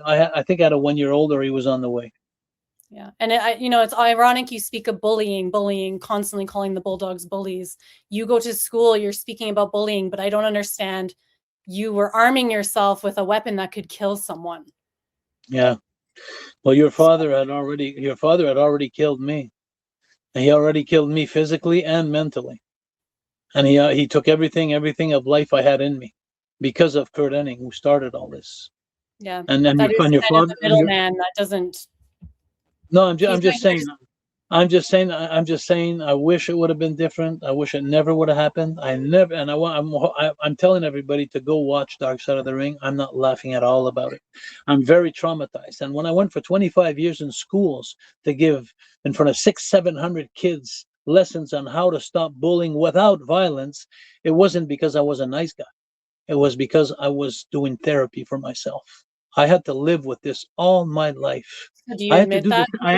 I think I had a 1 year old, or he was on the way. Yeah, and it's ironic you speak of bullying, constantly calling the Bulldogs bullies. You go to school, you're speaking about bullying, but I don't understand. You were arming yourself with a weapon that could kill someone. Yeah. Well, your father had already killed me. And he already killed me physically and mentally. And he took everything of life I had in me because of Kurt Hennig, who started all this. Yeah. And then your father, the middleman that doesn't. No, I'm just saying. I'm just saying. I wish it would have been different. I wish it never would have happened. I'm telling everybody to go watch Dark Side of the Ring. I'm not laughing at all about it. I'm very traumatized. And when I went for 25 years in schools to give in front of 600-700 kids lessons on how to stop bullying without violence, it wasn't because I was a nice guy. It was because I was doing therapy for myself. I had to live with this all my life. So do you admit that? I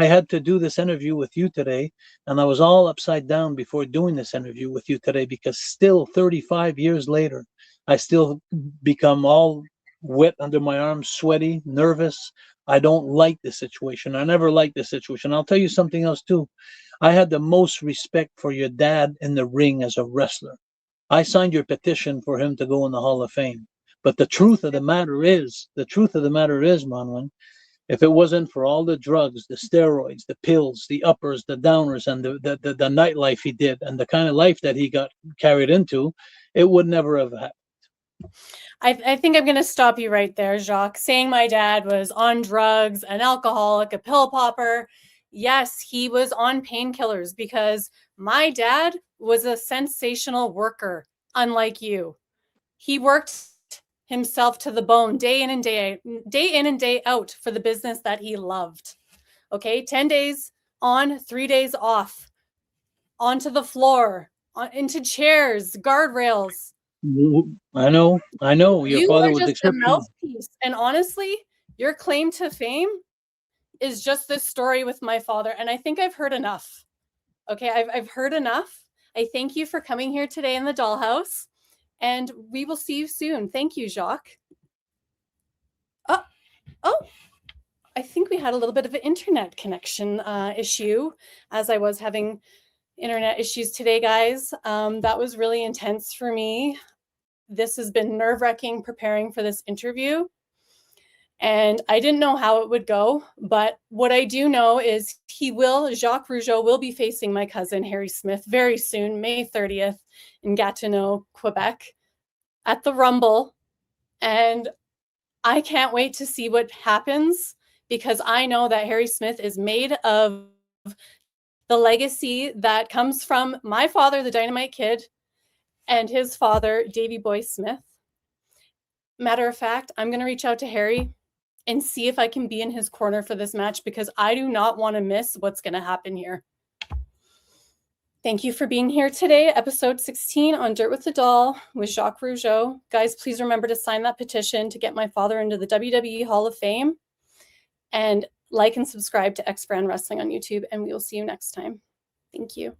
had to do this interview with you today, and I was all upside down before doing this interview with you today, because still 35 years later, I still become all wet under my arms, sweaty, nervous. I don't like this situation. I never liked this situation. I'll tell you something else too. I had the most respect for your dad in the ring as a wrestler. I signed your petition for him to go in the Hall of Fame. But the truth of the matter is, Bronwyn, if it wasn't for all the drugs, the steroids, the pills, the uppers, the downers, and the nightlife he did, and the kind of life that he got carried into, it would never have happened. I think I'm going to stop you right there, Jacques. Saying my dad was on drugs, an alcoholic, a pill popper. Yes, he was on painkillers, because my dad was a sensational worker, unlike you. He worked himself to the bone day in and day out for the business that he loved. Okay, 10 days on, 3 days off, onto the floor, into chairs, guardrails. I know. Your father was exceptional. Mouthpiece. And honestly, your claim to fame is just this story with my father. And I think I've heard enough. Okay, I've heard enough. I thank you for coming here today in the dollhouse. And we will see you soon. Thank you, Jacques. Oh, I think we had a little bit of an internet connection issue, as I was having internet issues today, guys. That was really intense for me. This has been nerve-wracking preparing for this interview. And I didn't know how it would go, but what I do know is Jacques Rougeau will be facing my cousin, Harry Smith, very soon, May 30th in Gatineau, Quebec, at the Rumble. And I can't wait to see what happens, because I know that Harry Smith is made of the legacy that comes from my father, the Dynamite Kid, and his father, Davey Boy Smith. Matter of fact, I'm going to reach out to Harry and see if I can be in his corner for this match, because I do not want to miss what's going to happen here. Thank you for being here today, episode 16 on Dirt with the Doll with Jacques Rougeau. Guys, please remember to sign that petition to get my father into the WWE Hall of Fame. And like and subscribe to X Brand Wrestling on YouTube, and we will see you next time. Thank you.